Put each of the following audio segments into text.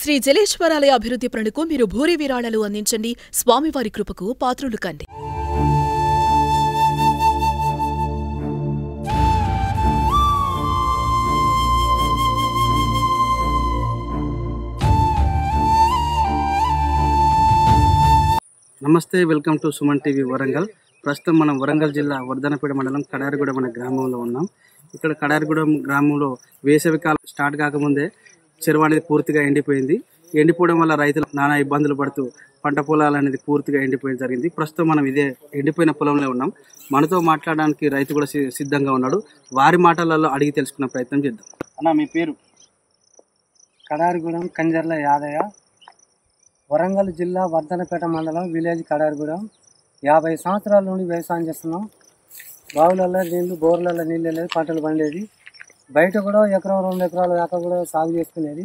శ్రీ జలేశ్వరాలయ అభివృద్ధి ప్రణుకు మీరు భూరి విరాళాలు అందించండి. స్వామివారి కృపకు పాత్రులు కండి. నమస్తే, welcome to Suman TV Warangal. ప్రస్తుతం మనం వరంగల్ జిల్లా వర్ధనపేట మండలం కడారిగూడెం అనే గ్రామంలో ఉన్నాం. ఇక్కడ కడారిగూడెం గ్రామంలో వేసవికాలం స్టార్ట్ కాకముందే చెరువు అనేది పూర్తిగా ఎండిపోయింది. ఎండిపోవడం వల్ల రైతులు నానా ఇబ్బందులు పడుతూ పంట పొలాలు అనేది పూర్తిగా ఎండిపోయింది జరిగింది. ప్రస్తుతం మనం ఇదే ఎండిపోయిన పొలంలో ఉన్నాం. మనతో మాట్లాడడానికి రైతు కూడా సిద్ధంగా ఉన్నాడు. వారి మాటలలో అడిగి తెలుసుకునే ప్రయత్నం చేద్దాం. అన్న, మీ పేరు? కడారిగూడెం కంజర్ల యాదయ్య, వరంగల్ జిల్లా వర్ధనపేట మండలం, విలేజ్ కడారిగూడెం. 50 సంవత్సరాల నుండి వ్యవసాయం చేస్తున్నాం. బావులలో నీళ్లు, బోర్లలో నీళ్ళు వెళ్ళేది, పంటలు పండేది. బయట కూడా ఎకరం 2 ఎకరాల దాకా కూడా సాగు చేసుకునేది.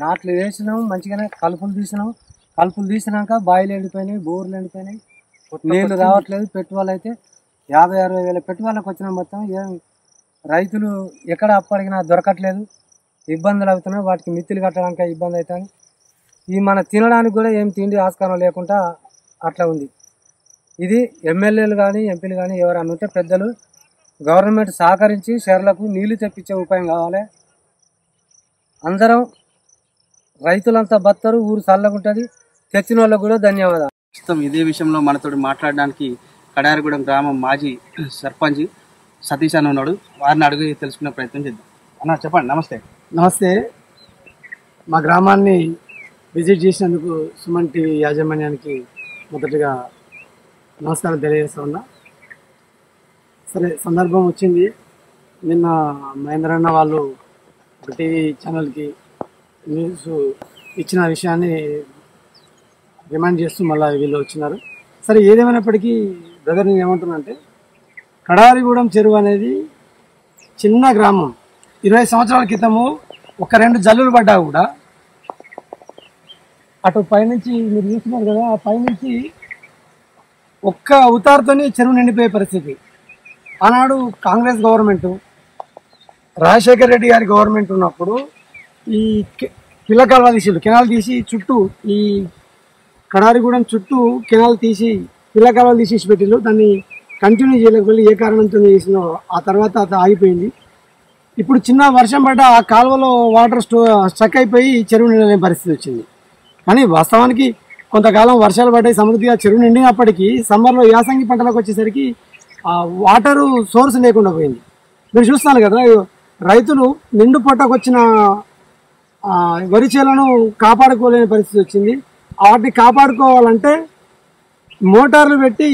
నాట్లు వేసినాం, మంచిగానే కలుపులు తీసినాక బాయిలు ఎండిపోయినాయి, బోర్లు ఎండిపోయినాయి, నీళ్లు రావట్లేదు. పెట్టుబడులు అయితే 50-60 వేల పెట్టుబడులకు వచ్చిన మొత్తం రైతులు ఎక్కడ అప్పడిగినా దొరకట్లేదు, ఇబ్బందులు అవుతున్నాయి. వాటికి మిత్తులు కట్టడానికి ఇబ్బంది అవుతాయి. ఈ మన తినడానికి కూడా ఏం తిండి ఆస్కారం లేకుండా అట్లా ఉంది. ఇది ఎమ్మెల్యేలు కానీ ఎంపీలు కానీ ఎవరన్నా ఉంటే పెద్దలు గవర్నమెంట్ సహకరించి చెర్లకు నీళ్లు తెప్పించే ఉపాయం కావాలి. అందరం రైతులంతా బత్తరు, ఊరు చల్లగుంటుంది. తెచ్చిన వాళ్ళకు కూడా ధన్యవాదాలు. ప్రస్తుతం ఇదే విషయంలో మనతో మాట్లాడడానికి కడారిగూడెం గ్రామం మాజీ సర్పంచ్ సతీష్ అని ఉన్నాడు. వారిని అడిగి తెలుసుకునే ప్రయత్నం చేద్దాం. అన్న, చెప్పండి. నమస్తే. నమస్తే. మా గ్రామాన్ని విజిట్ చేసినందుకు సుమన్ టీవీ యాజమాన్యానికి మొదటగా నమస్కారం తెలియజేస్తా ఉన్నా. సరే, సందర్భం వచ్చింది. నిన్న మహేంద్రన్న వాళ్ళు ఒక టీవీ ఛానల్కి న్యూస్ ఇచ్చిన విషయాన్ని రిమైండ్ చేస్తూ మళ్ళీ వీళ్ళు వచ్చినారు. సరే, ఏదేమైనప్పటికీ బ్రదర్ నేను ఏమంటున్నానంటే, కడారిగూడెం చెరువు అనేది చిన్న గ్రామం. 20 సంవత్సరాల క్రితము ఒక 2 జల్లులు పడ్డా కూడా అటు పైనుంచి మీరు చూస్తున్నారు కదా, ఆ పైనుంచి ఒక్క ఉతారుతోనే చెరువు నిండిపోయే పరిస్థితి. ఆనాడు కాంగ్రెస్ గవర్నమెంట్, రాజశేఖర్ రెడ్డి గారి గవర్నమెంట్ ఉన్నప్పుడు ఈ పిల్ల కాలువ తీసి కెనాల్ తీసి చుట్టూ ఈ కడారిగూడెం చుట్టూ కెనాల్ తీసి పిల్ల కాలువలు తీసేసి పెట్టిళ్ళు. దాన్ని కంటిన్యూ చేయలేకపోయి ఏ కారణంతో చేసినో ఆ తర్వాత అది ఆగిపోయింది. ఇప్పుడు చిన్న వర్షం పడ్డ ఆ కాలువలో వాటర్ స్టక్ అయిపోయి చెరువు నిండలేని పరిస్థితి వచ్చింది. కానీ వాస్తవానికి కొంతకాలం వర్షాలు పడ్డాయి, సమృద్ధిగా చెరువు నిండినప్పటికీ సమ్మర్లో యాసంగి పంటలకు వచ్చేసరికి ఆ వాటరు సోర్స్ లేకుండా పోయింది. మీరు చూస్తాను కదా, రైతులు నిండు పొట్టకొచ్చిన వరి చేలను కాపాడుకోలేని పరిస్థితి వచ్చింది. వాటిని కాపాడుకోవాలంటే మోటార్లు పెట్టి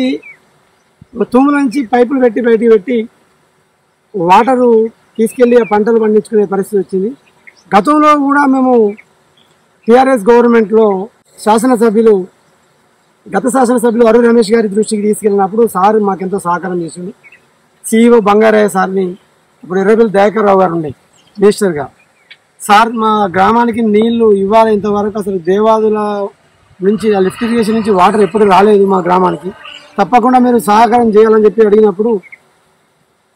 తుమ్ముల నుంచి పైపులు పెట్టి బయటికి పెట్టి వాటరు తీసుకెళ్ళి ఆ పంటలు పండించుకునే పరిస్థితి వచ్చింది. గతంలో కూడా మేము టీఆర్ఎస్ గవర్నమెంట్లో గత శాసనసభ్యులు అరుణ్ రమేష్ గారి దృష్టికి తీసుకెళ్ళినప్పుడు సార్ మాకెంతో సహకారం చేసింది. CEO బంగారయ్య సార్ని, ఇప్పుడు ఎర్రబెల్లి దయాకర్ రావు గారు ఉండే మినిస్టర్గా, సార్ మా గ్రామానికి నీళ్లు ఇవ్వాలి. ఇంతవరకు అసలు దేవాదుల నుంచి లిఫ్ట్ ఇరిగేషన్ నుంచి వాటర్ ఎప్పుడు రాలేదు మా గ్రామానికి, తప్పకుండా మీరు సహకారం చేయాలని చెప్పి అడిగినప్పుడు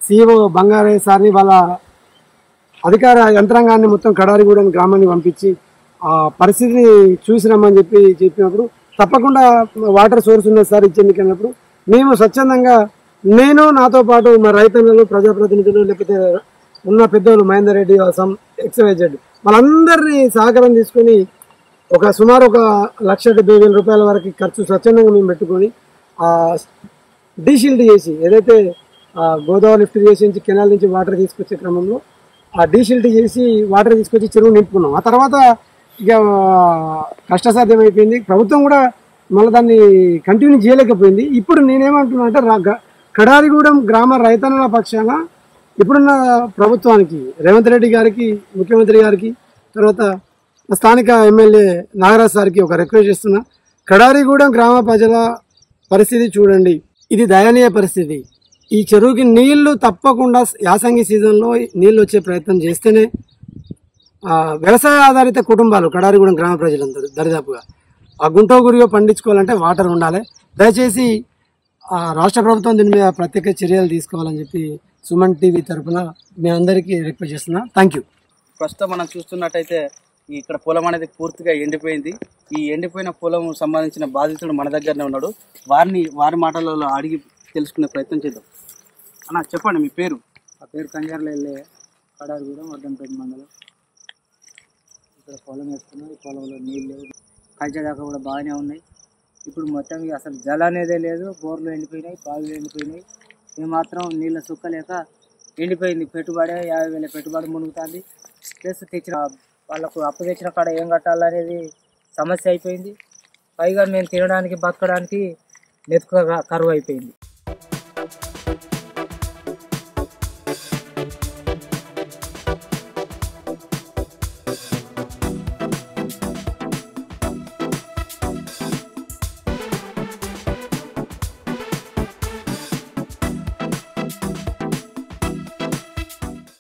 CEO బంగారయ్య సార్ని వాళ్ళ అధికార యంత్రాంగాన్ని మొత్తం కడారిగూడెం గ్రామాన్ని పంపించి ఆ పరిస్థితిని చూసి రమ్మని చెప్పినప్పుడు తప్పకుండా వాటర్ సోర్స్ ఉన్నది సార్ ఇచ్చేందుకు అన్నప్పుడు మేము స్వచ్ఛందంగా, నేను నాతో పాటు మా రైతన్నలు, ప్రజాప్రతినిధులు, లేకపోతే ఉన్న పెద్దలు మహేందర్ రెడ్డి, XYZ వాళ్ళందరినీ సహకారం తీసుకొని సుమారు 1,70,000 రూపాయల వరకు ఖర్చు స్వచ్ఛందంగా మేము పెట్టుకొని డీషిల్డ్ చేసి, ఏదైతే గోదావరి లిఫ్ట్ చేసి కెనాల్ నుంచి వాటర్ తీసుకొచ్చే క్రమంలో డీషిల్డ్ చేసి వాటర్ తీసుకొచ్చి చెరువు నింపుకున్నాం. ఆ తర్వాత ఇక కష్టసాధ్యం అయిపోయింది. ప్రభుత్వం కూడా మళ్ళీ దాన్ని కంటిన్యూ చేయలేకపోయింది. ఇప్పుడు నేనేమంటున్నా అంటే, కడారిగూడెం గ్రామ రైతన్నల పక్షాన ఇప్పుడున్న ప్రభుత్వానికి, రేవంత్ రెడ్డి గారికి, ముఖ్యమంత్రి గారికి, తర్వాత స్థానిక ఎమ్మెల్యే నాగరాజ్ సార్కి ఒక రిక్వెస్ట్ చేస్తున్నా. కడారిగూడెం గ్రామ ప్రజల పరిస్థితి చూడండి, ఇది దయనీయ పరిస్థితి. ఈ చెరువుకి నీళ్లు తప్పకుండా యాసంగి సీజన్లో నీళ్లు వచ్చే ప్రయత్నం చేస్తేనే వ్యవసాయ ఆధారిత కుటుంబాలు కడారిగూడెం గ్రామ ప్రజలందరూ దరిదాపుగా గుంటో గురిగా పండించుకోవాలంటే వాటర్ ఉండాలి. దయచేసి రాష్ట్ర ప్రభుత్వం దీని మీద ప్రత్యేక చర్యలు తీసుకోవాలని చెప్పి సుమన్ టీవీ తరఫున మీ అందరికీ రిక్వెస్ట్ చేస్తున్నా. Thank you. ప్రస్తుతం మనం చూస్తున్నట్టయితే ఇక్కడ పొలం అనేది పూర్తిగా ఎండిపోయింది. ఈ ఎండిపోయిన పొలం సంబంధించిన బాధితుడు మన దగ్గరనే ఉన్నాడు. వారి మాటలలో అడిగి తెలుసుకునే ప్రయత్నం చేద్దాం. అన్న చెప్పండి, మీ పేరు? ఆ పేరు కంజర్ల వెళ్ళే కడారిగూడెం వర్ధనపేట మండలం. ఇక్కడ పొలం వేసుకున్నాం. ఈ పొలంలో నీళ్ళు లేవు, కలిసేదాకా కూడా బాగానే ఉన్నాయి. ఇప్పుడు మొత్తం అసలు జల అనేదే లేదు. బోర్లు ఎండిపోయినాయి, బావిలు ఎండిపోయినాయి. ఏమాత్రం నీళ్ళ సుక్కలేక ఎండిపోయింది. పెట్టుబడి 50,000 పెట్టుబడి మునుగుతుంది. ప్లస్ తెచ్చిన వాళ్ళకు అప్పు తెచ్చిన కాడ ఏం కట్టాలనేది సమస్య అయిపోయింది. పైగా మేము తినడానికి బతకడానికి నెత్తుక కరువు అయిపోయింది.